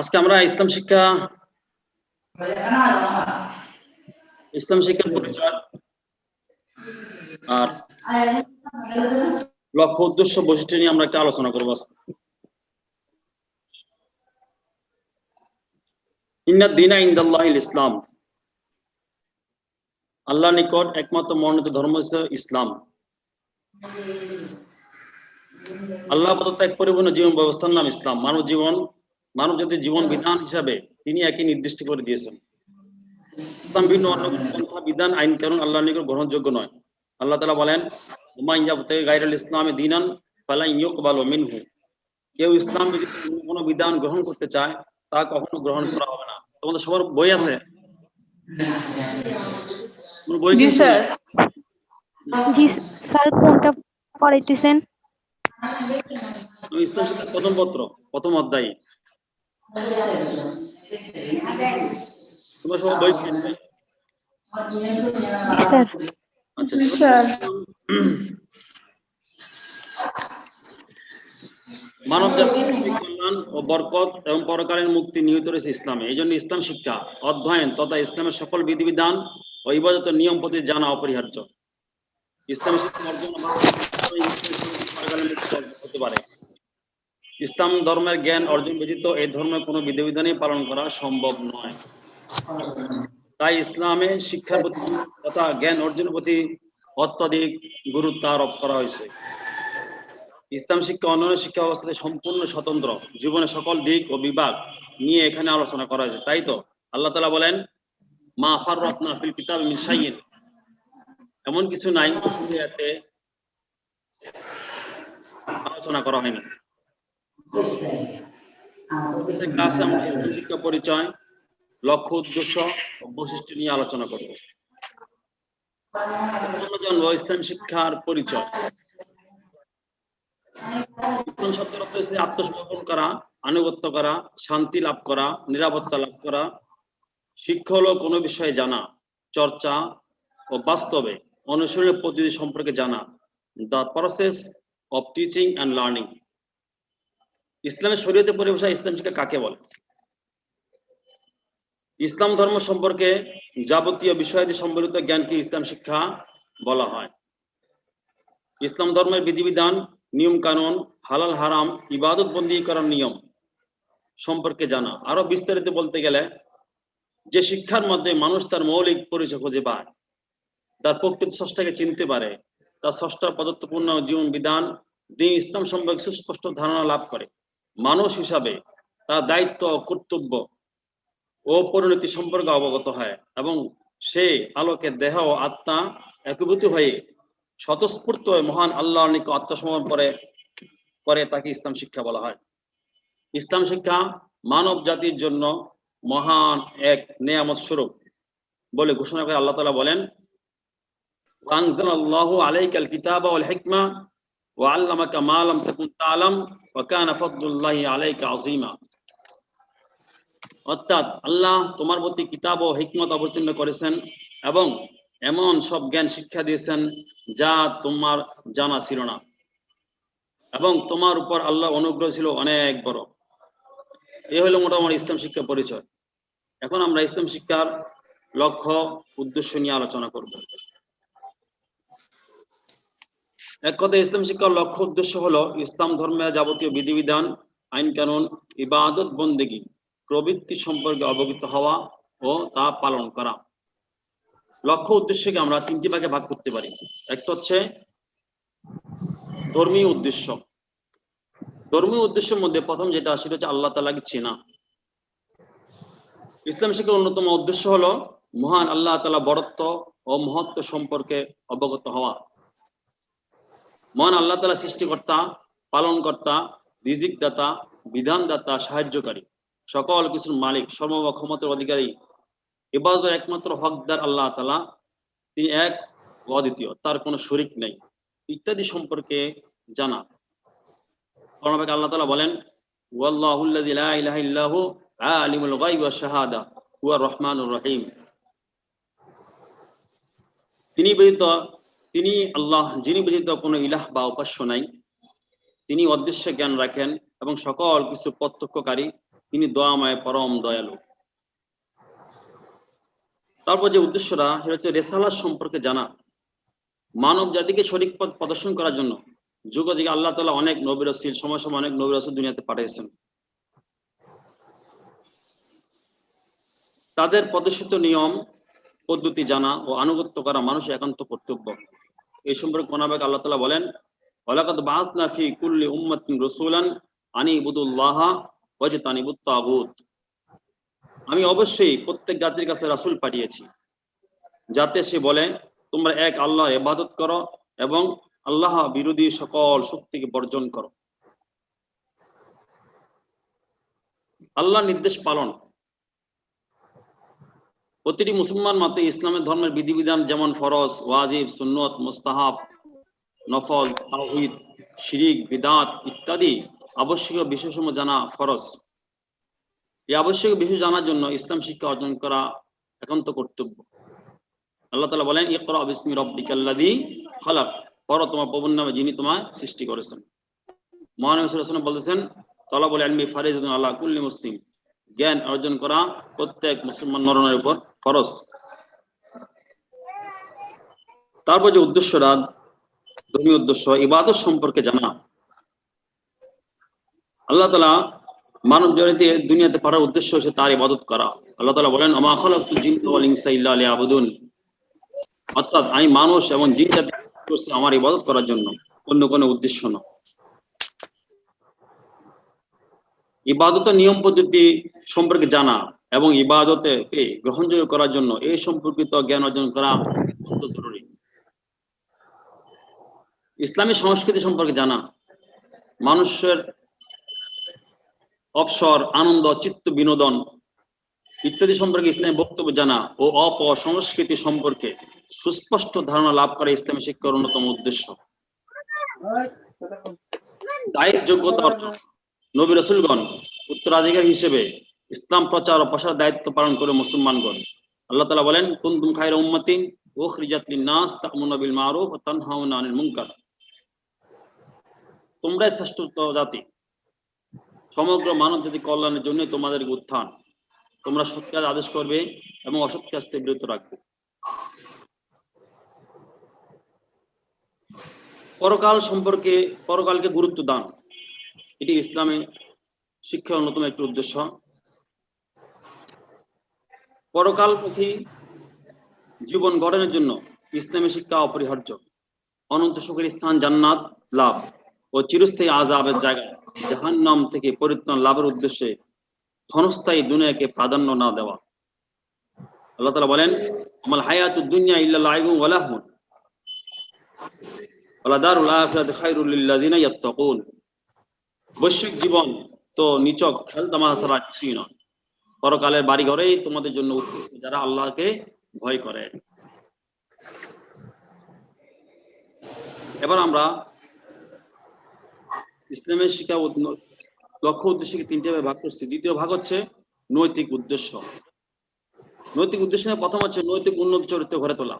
আজকে আমরা ইসলাম শিক্ষার পরিচয় আর লক্ষ্য উদ্দেশ্য বৈশিষ্ট্য নিয়ে আমরা একটা আলোচনা করবো। ইন্না দীনা ইনদাল্লাহিল ইসলাম, আল্লাহর নিকট একমাত্র মনোনীত ধর্ম হচ্ছে ইসলাম। আল্লাহ প্রদত্ত এক পরিপূর্ণ জীবন ব্যবস্থার নাম ইসলাম। মানব জাতির জীবন বিধান হিসাবে তিনি একই নির্দিষ্ট করে দিয়েছেন। ইসলাম ভিন্ন অন্য পন্থা বিধান আইন কানুন আল্লাহর নিকট গ্রহণযোগ্য নয়। আল্লাহ তাআলা বলেন, ওমান ইয়াবতাগি গায়রাল ইসলামি দীনান ফালান ইউকবালু মিনহু, কেউ ইসলাম ব্যতীত কোনো বিধান গ্রহণ করতে চায় তা কখনো গ্রহণ করা হবে না। তোমাদের সবার বই আছে? জি স্যার। জি স্যার, কোনটা পড়াইতেছেন? ইসলাম শিক্ষার প্রথম পত্র, প্রথম অধ্যায়। তোমরা সবাই বই কিনবে? আচ্ছা স্যার। মানব জাতির কল্যাণ ও বরকত এবং পরকালীন মুক্তি নিহিত রয়েছে ইসলামে। এই জন্য ইসলাম শিক্ষা অধ্যয়ন তথা ইসলামের সকল বিধিবিধান ও ইবাদতের নিয়ম প্রতি জানা অপরিহার্য। ইসলামী শিক্ষা অর্জন হতে পারে। ইসলাম ধর্মের জ্ঞান অর্জন ব্যতীত এই ধর্মের কোনো বিধিবিধানই পালন করা সম্ভব নয়। তাই ইসলামে শিক্ষার প্রতি তথা জ্ঞান অর্জনের প্রতি অত্যধিক গুরুত্ব আরোপ করা হয়েছে। ইসলাম শিক্ষা অন্যান্য শিক্ষা ব্যবস্থাতে সম্পূর্ণ স্বতন্ত্র। জীবনের সকল দিক ও বিভাগ নিয়ে এখানে আলোচনা করা হয়েছে। তাই তো আল্লাহ তাআলা বলেন, মা ফাররাতনা ফিল কিতাবি মিন শাইইন, এমন কিছু নাই এতে আলোচনা করা হয়নি। ক্লাসে আমরা ইসলাম শিক্ষা পরিচয়, লক্ষ্য উদ্দেশ্য ও বৈশিষ্ট্য নিয়ে আলোচনা করব। ইসলাম শিক্ষার পরিচয়। ইসলাম শব্দের অর্থ হচ্ছে আত্মসমর্পণ করা, আনুগত্য করা, শান্তি লাভ করা, নিরাপত্তা লাভ করা। শিক্ষা হলো কোনো বিষয়ে জানা, চর্চা ও বাস্তবে অনুশীলনের পদ্ধতি সম্পর্কে জানা, the process of teaching and learning. ইসলামের শরীয়তে পরিভাষায় ইসলাম শিক্ষা কাকে বলে? ইসলাম ধর্ম সম্পর্কে যাবতীয় বিষয়াদি সম্বলিত জ্ঞানকে ইসলাম শিক্ষা বলা হয়। ইসলাম ধর্মের বিধিবিধান, নিয়ম কানুন, হালাল হারাম, ইবাদত বন্দী করার নিয়ম সম্পর্কে জানা। আরো বিস্তারিত বলতে গেলে যে শিক্ষার মধ্যে মানুষ তার মৌলিক পরিচয় খুঁজে পায়, তার প্রকৃত স্রষ্টাকে চিনতে পারে, তার স্রষ্টার প্রদত্তপূর্ণ জীবন বিধান দিন ইসলাম সম্পর্কে সুস্পষ্ট ধারণা লাভ করে, মানুষ হিসাবে তার দায়িত্ব ও কর্তব্য ও পরিণতি সম্পর্কে অবগত হয় এবং সে আলোকে দেহ ও আত্মা একীভূত হয়ে স্বতঃস্ফূর্ত মহান আল্লাহর নিকট আত্মসমর্পণ করে তাকে ইসলাম শিক্ষা বলা হয়। ইসলাম শিক্ষা মানব জাতির জন্য মহান এক নেয়ামত স্বরূপ বলে ঘোষণা করে আল্লাহ তাআলা বলেন, ওয়ানজালাল্লাহু আলাইকাল কিতাবা ওয়াল হিকমা ওয়া আল্লামাকা মা লাম তাকুন তা'লাম ওয়া কানা ফাদলুল্লাহি আলাইকা আযীমা। অর্থাৎ আল্লাহ তোমার প্রতি কিতাব ও হিকমত অবতীর্ণ করেছেন এবং এমন সব জ্ঞান শিক্ষা দিয়েছেন যা তোমার জানা ছিল না, এবং তোমার উপর আল্লাহ অনুগ্রহ ছিল অনেক বড়। এই হলো মোটামুটি ইসলাম শিক্ষা পরিচয়। এখন আমরা ইসলাম শিক্ষার লক্ষ্য উদ্দেশ্য নিয়ে আলোচনা করব। এক কথায় ইসলাম শিক্ষার লক্ষ্য উদ্দেশ্য হলো ইসলাম ধর্মের যাবতীয় বিধিবিধান, আইন কানুন, ইবাদত বন্দেগী প্রবৃত্তি সম্পর্কে অবগত হওয়া ও তা পালন করা। লক্ষ্য উদ্দেশ্যকে আমরা তিনটি ভাগে ভাগ করতে পারি। একটা হচ্ছে ধর্মীয় উদ্দেশ্য। ধর্মীয় উদ্দেশ্যের মধ্যে প্রথম যেটা সেটা হচ্ছে আল্লাহ তাআলাকে চেনা। ইসলাম শিক্ষার অন্যতম উদ্দেশ্য হলো মহান আল্লাহ তাআলা বড়ত্ব ও মহত্ব সম্পর্কে অবগত হওয়া। মহান আল্লাহ তাআলা সৃষ্টিকর্তা, পালনকর্তা, রিজিক দাতা, বিধানদাতা, সাহায্যকারী, সকল কিছুর মালিক, সর্বভৌম ক্ষমতার অধিকারী, ইবাদতের একমাত্র হকদার আল্লাহ তাআলা, তিনি এক ও অদ্বিতীয়, তার কোনো শরীক নেই ইত্যাদি সম্পর্কে জানা। কোরআনে আল্লাহ তাআলা বলেন, ওয়াল্লাহুল্লাযী লা ইলাহা ইল্লাহু আলিমুল গায়বি ওয়াশ শাহাদা হুয়ার রহমানুর রহিম। তিনি আল্লাহ, যিনি ব্যতীত কোনো ইলাহ বা উপাস্য নাই, তিনি অদৃশ্য জ্ঞান রাখেন এবং সকল কিছু প্রত্যক্ষকারী তিনি দয়াময় পরম দয়ালু। তারপর যে উদ্দেশ্যটা সেটা হচ্ছে রেসালাত সম্পর্কে জানা, মানব জাতিকে সঠিক পথ প্রদর্শন করার জন্য যুগ যুগে আল্লাহ তাআলা অনেক নবী রাসূল সময় সময় অনেক নবী রাসূল দুনিয়াতে পাঠিয়েছেন। তাদের প্রদর্শিত নিয়ম পদ্ধতি জানা ও আনুগত্য করা মানুষের একান্ত কর্তব্য। এই সম্পর্কে কোরআনে আল্লাহ তাআলা বলেন, ওয়ালাকাদ বাআসনা ফি কুল্লি উম্মাতিন রাসূলান আনি ইবুদুল্লাহা ওয়াজতানিবুত তাগুত। আমি অবশ্যই প্রত্যেক জাতির কাছে রাসূল পাঠিয়েছি, যাতে সে বলে তোমরা এক আল্লাহর ইবাদত করো এবং আল্লাহ বিরোধী সকল শক্তিকে বর্জন করো। আল্লাহর নির্দেশ পালন। প্রতিটি মুসলমান মতে ইসলামের ধর্মের বিধিবিধান যেমন ফরজ, ওয়াজিব, সুন্নত, মুস্তাহাব, নফল, তাওহীদ, শিরিক, বিদআত ইত্যাদি আবশ্যকীয় বিষয়সমূহ জানা ফরজ। এই আবশ্যক বিষয় জানার জন্য ইসলাম শিক্ষা অর্জন করা একান্ত কর্তব্য। আল্লাহ তাআলা বলেন, ইকরা বিসমি রাব্বিকাল্লাযী খালাক, পড়ো তোমার প্রভুর নামে যিনি তোমায় সৃষ্টি করেছেন। মহানবী সাল্লাল্লাহু আলাইহি ওয়াসাল্লাম বলেছেন, তালাবুল ইলমি ফারিজাতুন আলা কুল্লি মুসলিম, জ্ঞান অর্জন করা প্রত্যেক মুসলমান নরনারীর উপর ফরজ। তারপর যে উদ্দেশ্যটা ধর্মীয় উদ্দেশ্য ইবাদত সম্পর্কে জানা। আল্লাহ তাআলা মানব জাতিকে দুনিয়াতে পাঠার উদ্দেশ্য হচ্ছে তার ইবাদত করা। আল্লাহ তাআলা বলেন, আমা খালাকতুল জিন্না ওয়াল ইনসা ইল্লা লিয়াবুদুন, অর্থাৎ আমি মানুষ এবং জিন জাতিকে করছি আমার ইবাদত করার জন্য, অন্য কোনো উদ্দেশ্য না। ইবাদতের নিয়ম পদ্ধতি সম্পর্কে জানা এবং ইবাদতকে গ্রহণযোগ্য করার জন্য এই সম্পর্কিত জ্ঞান অর্জন করা অত্যন্ত জরুরি। ইসলামী সংস্কৃতি সম্পর্কে জানা, মানুষের অবসর, আনন্দ, চিত্ত বিনোদন ইত্যাদি সম্পর্কে ইসলামী বক্তব্য জানা ও অপসংস্কৃতি সম্পর্কে সুস্পষ্ট ধারণা লাভ করা ইসলামী শিক্ষার অন্যতম উদ্দেশ্য। দায়িত্ব যোগ্যতা অর্জন। নবী রাসূলগণ উত্তরাধিকার হিসেবে ইসলাম প্রচার ও প্রসার দায়িত্ব পালন করে মুসলমানগণ। আল্লাহ তাআলা বলেন, কুনতুম খায়রা উম্মাতিন উখরিজাত লিন-নাস তা'মুরুনা বিল মা'রুফ ওয়া তানহাউনা আনিল মুনকার। তোমরাই শ্রেষ্ঠ জাতি, সমগ্র মানব জাতি কল্যাণের জন্য তোমাদের উত্থান। তোমরা সৎ কাজ আদেশ করবে এবং অসৎ কাজ থেকে বিরত রাখবে। পরকাল সম্পর্কে, পরকালকে গুরুত্ব দান, এটি ইসলামে শিক্ষার অন্যতম একটি উদ্দেশ্য। পরকালমুখী জীবন গঠনের জন্য ইসলামী শিক্ষা অপরিহার্য। অনন্ত সুখের স্থান জান্নাত লাভ ও চিরস্থায়ী আযাবের জায়গা জাহান্নাম থেকে পরিত্রাণ লাভের উদ্দেশ্যে ক্ষণস্থায়ী দুনিয়াকে প্রাধান্য না দেওয়া। আল্লাহ তাআলা বলেন, আমাল হায়াতুদ দুনিয়া ইল্লা লাইবুন ওয়া লাহবুন ওয়া দারুল আখিরাতি খায়রুল লিল্লাযিনা ইয়াত্তাকুন। বৈশ্বিক জীবন তো নিছক খেলতামাশা ছাড়া কিছুই নয়। পরকালের বাড়ি ঘরেই তোমাদের জন্য উত্তম, যারা আল্লাহকে ভয় করে। এবার আমরা ইসলামের শিক্ষা লক্ষ্য উদ্দেশ্যকে তিনটে ভাগে ভাগ করছি। দ্বিতীয় ভাগ হচ্ছে নৈতিক উদ্দেশ্য। নৈতিক উদ্দেশ্য প্রথম হচ্ছে নৈতিক উন্নত চরিত্র গড়ে তোলা।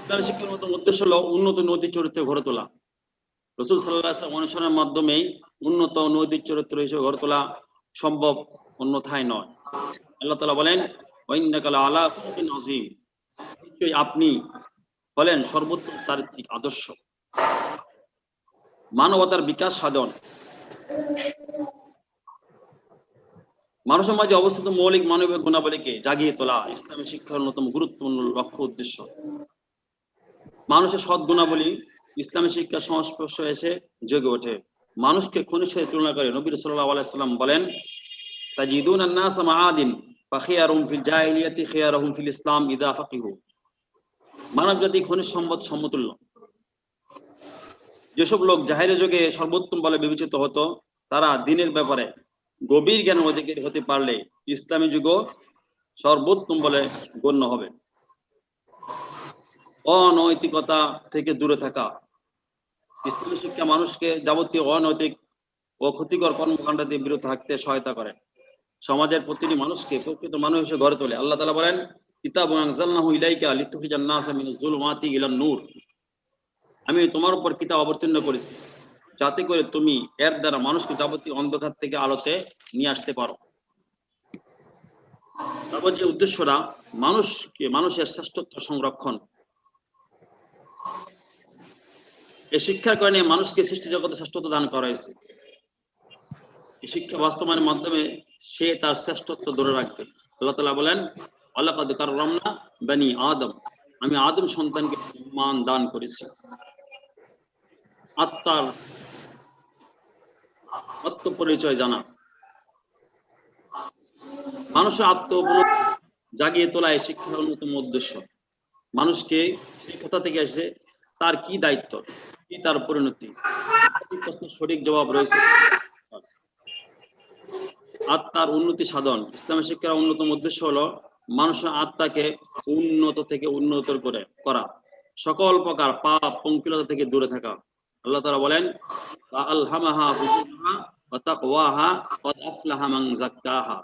ইসলামের শিক্ষার অন্যতম উদ্দেশ্য হলো উন্নত নৈতিক চরিত্র গড়ে তোলা। রাসূল সাল্লাল্লাহু আলাইহি ওয়াসাল্লাম অনুসরণের মাধ্যমেই উন্নত নৈতিক চরিত্র হিসেবে গড়ে তোলা সম্ভব, অন্যথায় নয়। আল্লাহ তাআলা বলেন, ওয়া ইন্নাকা লাআলা খুলুকিন আযীম, নিশ্চয়ই আপনি হলেন সর্বোত্তম চারিত্রিক আদর্শ। মানবতার বিকাশ সাধন। মানুষের মাঝে অবস্থিত মৌলিক মানবীয় গুণাবলীকে জাগিয়ে তোলা ইসলামী শিক্ষার অন্যতম গুরুত্বপূর্ণ লক্ষ্য উদ্দেশ্য। মানুষের সৎ গুণাবলী ইসলামী শিক্ষার সংস্পর্শে এসে জেগে ওঠে। মানুষকে খনির সাথে তুলনা করে নবী সাল্লাল্লাহু আলাইহি ওয়াসাল্লাম বলেন, তাজিদুনা আন-নাস মাআদিন ফাখিয়ারুহুম ফিল জাহিলিয়াতি খিয়ারুহুম ফিল ইসলাম ইযা ফাকিহু। মানব জাতি খনিজ সম্পদ সমতুল্য। যেসব লোক জাহেলি যুগে সর্বোত্তম বলে বিবেচিত হতো, তারা দ্বীনের ব্যাপারে গভীর জ্ঞান অধিকারী হতে পারলে ইসলামী যুগও সর্বোত্তম বলে গণ্য হবে। অনৈতিকতা থেকে দূরে থাকা। ইসলামী শিক্ষা মানুষকে যাবতীয় অনৈতিক ও ক্ষতিকর কর্মকাণ্ড থেকে বিরত থাকতে সহায়তা করে। সমাজের প্রতিটি মানুষকে প্রকৃত মানুষ হিসেবে গড়ে তোলে। আল্লাহ তাআলা বলেন, কিতাবুন আনজালনাহু ইলাইকা লিতুখরিজান নাসা মিনাজ জুলুমাতি ইলান নূর। আমি তোমার উপর কিতাব অবতীর্ণ করেছি যাতে করে তুমি এর দ্বারা মানুষকে যাবতীয় অন্ধকার থেকে আলোতে নিয়ে আসতে পারো। তারপর যে উদ্দেশ্যটা মানুষের শ্রেষ্ঠত্ব সংরক্ষণ, এই শিক্ষার কারণে মানুষকে সৃষ্টি জগতে শ্রেষ্ঠত্ব দান করা হয়েছে। এই শিক্ষা বাস্তবায়নের মাধ্যমে সে তার শ্রেষ্ঠত্ব ধরে রাখবে। আল্লাহ তাআলা বলেন, ওয়ালাকাদ কাররামনা বনি আদম, আমি আদম সন্তানকে সম্মান দান করেছি। আত্মার আত্মপরিচয় জানা, মানুষের আত্ম উপলব্ধি জাগিয়ে তোলা এই শিক্ষার অন্যতম উদ্দেশ্য। মানুষকে সেই কথা থেকে আসে তার কি দায়িত্ব, কি তার পরিণতি, প্রশ্নের সঠিক জবাব রয়েছে। আত্মার উন্নতি সাধন, ইসলামের শিক্ষার অন্যতম উদ্দেশ্য হলো মানুষের আত্মাকে উন্নত থেকে উন্নতর করা, সকল প্রকার পাপ পঙ্কিলতা থেকে দূরে থাকা। আল্লাহ তাআলা বলেন, আলহামাহা ফুজুরাহা ওয়া তাকওয়াহা ক্বাদ আফলাহা মান যাক্কাহা।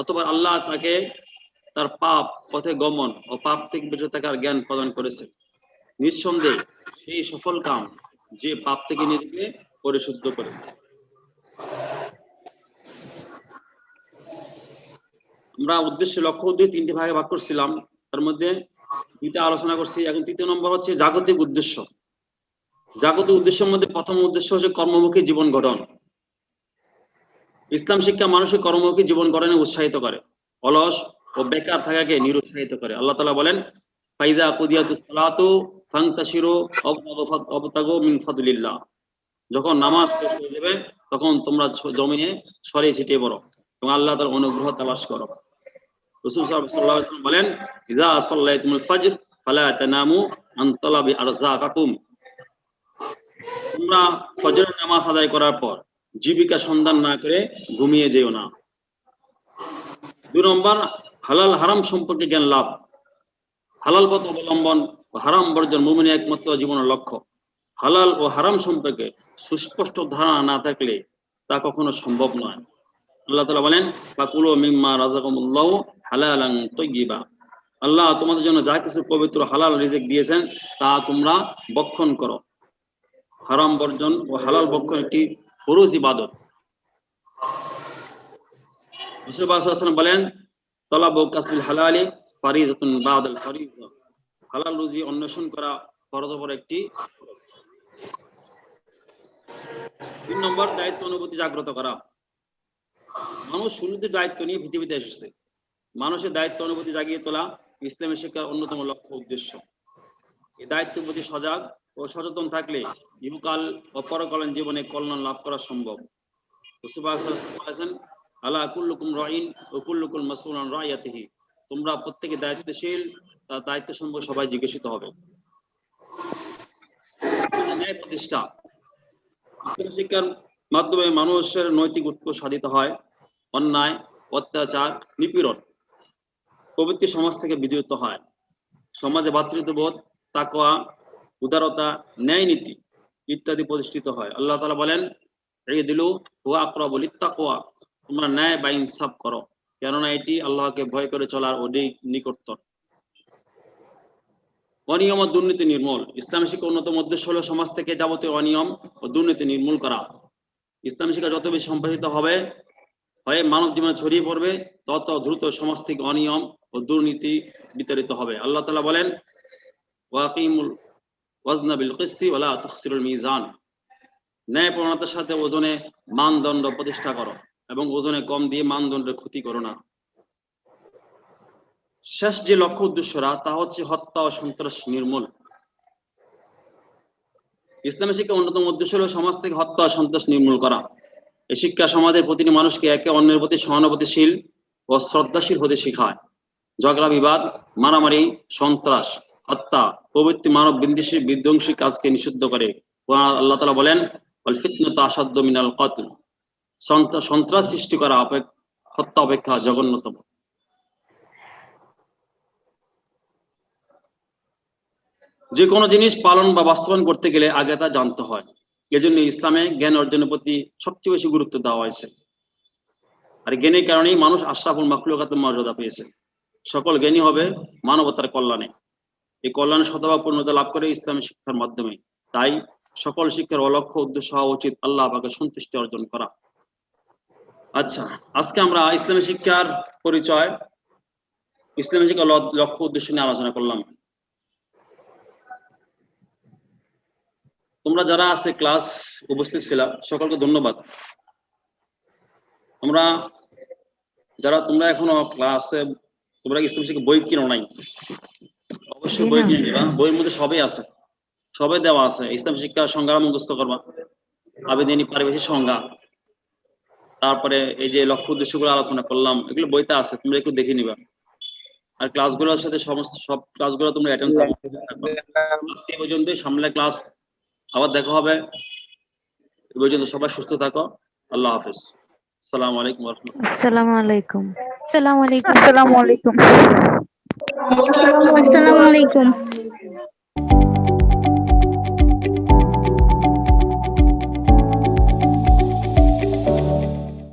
অথবা আল্লাহ তাকে তার পাপ পথে গমন ও পাপ থেকে বেঁচে থাকার জ্ঞান প্রদান করেছে। নিঃসন্দেহে সেই সফল কাম যে পাপ থেকে নিজেকে পরিশুদ্ধ করে। আমরা উদ্দেশ্য লক্ষ্য উদ্দেশ্য তিনটি ভাগে ভাগ করছিলাম, তার মধ্যে দুইটা আলোচনা করছি। এখন তৃতীয় নম্বর হচ্ছে জাগতিক উদ্দেশ্য। জাগতিক উদ্দেশ্যের মধ্যে প্রথম উদ্দেশ্য হচ্ছে কর্মমুখী জীবন গঠন। ইসলাম শিক্ষা মানুষের কর্মমুখী জীবন গঠনে উৎসাহিত করে, অলস ও বেকার থাকাকে নিরুৎসাহিত করে। আল্লাহ তাআলা বলেন, ফাইদা কুদিয়াতুস সালাতু ফান্তাশিরু ওয়াবতাগু মিন ফাদলিল্লাহ, যখন নামাজ শেষ হয়ে যাবে তখন তোমরা জমিনে ছড়িয়ে ছিটিয়ে পড়ো এবং আল্লাহ তাআলার অনুগ্রহ তালাশ করো। রাসূল সাল্লাল্লাহু আলাইহি ওয়াসাল্লাম বলেন, ইযা সাল্লাইতুমুল ফাজর ফালা তানামু আন তালাবি আরযাকাকুম, তোমরা ফজরের নামাজ আদায় করার পর জীবিকা সন্ধান না করে ঘুমিয়ে যেও না। 2 নম্বর, হালাল হারাম সম্পর্কে জ্ঞান লাভ। হালাল পথ অবলম্বন ও হারাম বর্জন মুমিনের একমাত্র জীবনের লক্ষ্য। হালাল ও হারাম সম্পর্কে সুস্পষ্ট ধারণা না থাকলে তা কখনো সম্ভব নয়। আল্লাহ তাআলা বলেন, ফাকুলু মিম্মা রাযাকাকুমুল্লাহু হালালান তাইয়্যিবা, আল্লাহ তোমাদের জন্য যা কিছু পবিত্র হালাল রিজিক দিয়েছেন তা তোমরা ভক্ষণ করো। হারাম বর্জন ও হালাল ভক্ষণ একটি ফরজ ইবাদত। রাসূল সাল্লাল্লাহু আলাইহি ওয়াসাল্লাম বলেন, তালাবু কাসবিল হালালি ফারিজাতুন বাদাল ফারিজা, হালাল রুজি অন্বেষণ করা ফরজের উপর একটি ফরজ। 3 নম্বর, দায়িত্ব অনুভূতি জাগ্রত করা। মানুষ শুরুতে দায়িত্ব নিয়ে পৃথিবীতে এসেছে। মানুষের দায়িত্ব অনুভূতি জাগিয়ে তোলা ইসলামের শিক্ষার অন্যতম লক্ষ্য উদ্দেশ্য। এই দায়িত্বের প্রতি সজাগ ও সচেতন থাকলে ইহকাল ও পরকালীন জীবনে কল্যাণ লাভ করা সম্ভব। রাসূল সাল্লাল্লাহু আলাইহি ওয়াসাল্লাম বলেছেন, আলা কুল্লুকুম রাঈন ওয়া কুল্লুকুম মাসউলুন আন রাইয়াতিহি, তোমরা প্রত্যেকে দায়িত্বশীল, তার দায়িত্ব সম্পর্কে সবাই জিজ্ঞাসিত হবে। ন্যায় প্রতিষ্ঠা, ইসলাম শিক্ষার মাধ্যমে মানুষের নৈতিক উৎকর্ষ সাধিত হয়। অন্যায়, অত্যাচার, নিপীড়ন প্রভৃতি সমাজ থেকে বিতাড়িত হয়। সমাজে ভ্রাতৃত্ববোধ, তাকওয়া, উদারতা, ন্যায় নীতি ইত্যাদি প্রতিষ্ঠিত হয়। আল্লাহ তাআলা বলেন, ইদিলু হুয়া আকরাবু লিত্তাকওয়া, তোমরা ন্যায় বা ইনসাফ করো, কেননা এটি আল্লাহকে ভয় করে চলার অধিক নিকটতর। অনিয়ম ও দুর্নীতি নির্মূল, ইসলামী শিক্ষার অন্যতম উদ্দেশ্য হলো সমাজ থেকে যাবতীয় অনিয়ম ও দুর্নীতি নির্মূল করা। ইসলামী শিক্ষা যত বেশি সম্প্রসারিত হবে হয়ে মানব জীবনে ছড়িয়ে পড়বে, তত দ্রুত সমাজ থেকে অনিয়ম ও দুর্নীতি বিতাড়িত হবে। আল্লাহ তাআলা বলেন, ওয়াকিমুল ওয়াজনা বিল কিসতি ওয়া লা তুখসিরুল মিজান, ন্যায়পরায়ণতার সাথে ওজনে মানদণ্ড প্রতিষ্ঠা করো এবং ওজনে কম দিয়ে মানদণ্ডের ক্ষতি করো না। শেষ যে লক্ষ্য উদ্দেশ্যরা তা হচ্ছে হত্যা ও সন্ত্রাস নির্মূল। ইসলামী শিক্ষার অন্যতম উদ্দেশ্য হলো সমাজ থেকে হত্যা ও সন্ত্রাস নির্মূল করা। এই শিক্ষা সমাজের প্রতিটি মানুষকে একে অন্যের প্রতি সহানুভূতিশীল ও শ্রদ্ধাশীল হতে শেখায়। ঝগড়া বিবাদ, মারামারি, সন্ত্রাস, হত্যা প্রভৃতি মানব বিধ্বংসী কাজকে নিষিদ্ধ করে। আল্লাহ তাআলা বলেন, ওয়াল ফিতনাতু আশাদ্দু মিনাল কতল, সন্ত্রাস সৃষ্টি করা হত্যা অপেক্ষা জঘন্যতম। যে কোনো জিনিস পালন বা বাস্তবায়ন করতে গেলে আগে তা জানতে হয়। এজন্য ইসলামে জ্ঞান অর্জনের প্রতি সবচেয়ে বেশি গুরুত্ব দেওয়া হয়েছে। আর জ্ঞানের কারণেই মানুষ আশরাফুল মাখলুকাতের মর্যাদা পেয়েছে। সকল জ্ঞানী হবে মানবতার কল্যাণে। এই কল্যাণের শতভাগ পূর্ণতা লাভ করে ইসলামী শিক্ষার মাধ্যমে। তাই সকল শিক্ষার লক্ষ্য উদ্দেশ্য হওয়া উচিত আল্লাহ পাকের সন্তুষ্টি অর্জন করা। আচ্ছা, আজকে আমরা ইসলামী শিক্ষার পরিচয়, ইসলামী শিক্ষার লক্ষ্য উদ্দেশ্য নিয়ে আলোচনা করলাম। তোমরা যারা আছে ক্লাস উপস্থিত ছিল সকলকে ধন্যবাদ। আমরা যারা তোমরা এখনো ক্লাসে, তোমরা ইসলামী শিক্ষা বই কিনো নাই, অবশ্যই বই কিনে নিবা। বইয়ের মধ্যে সবই আছে, সবই দেওয়া আছে। ইসলাম শিক্ষার সংজ্ঞা মুখস্থ করবা, আবেদনী পারিবেশিক সংজ্ঞা, তারপরে এই যে লক্ষ্য উদ্দেশ্যগুলো আলোচনা করলাম, এগুলো বইতে আছে, তোমরা একটু দেখে নিবা। আর ক্লাসগুলোর সাথে সব ক্লাসগুলো তোমরা অ্যাটেন্ড থাকো। আজকে এই পর্যন্ত, সামনে ক্লাস আবার দেখা হবে। এই পর্যন্ত সবাই সুস্থ থাকো। আল্লাহ হাফেজ। আসসালামু আলাইকুম ওয়া রাহমাতুল্লাহ। আসসালামু আলাইকুম। আসসালামু আলাইকুম। আসসালামু আলাইকুম। আসসালামু আলাইকুম।